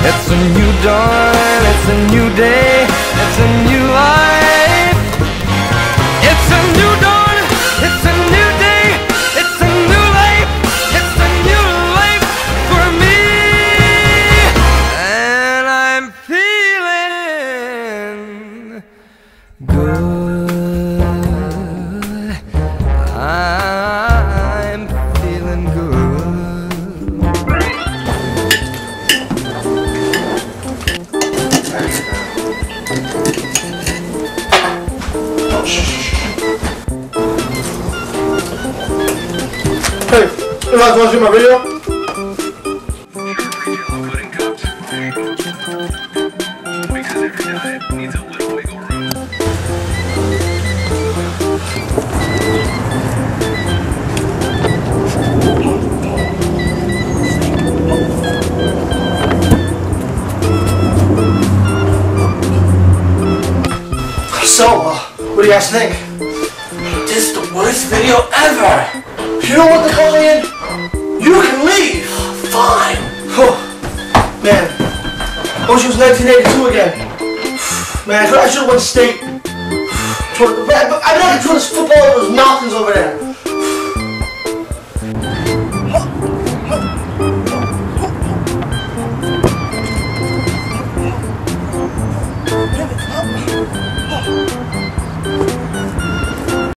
It's a new dawn, it's a new day, it's a new life. It's a new dawn, it's a new day, it's a new life. It's a new life for me. And I'm feeling good. I'm feeling good. Hey, you guys want to see my video? Because every diet needs a little wiggle room. So, what do you guys think? This is the worst video ever! You know what they call me in? You can leave! Fine! Oh, man. I wish it was 1982 again. Man, I should have went state. I bet I could throw this football at those mountains over there.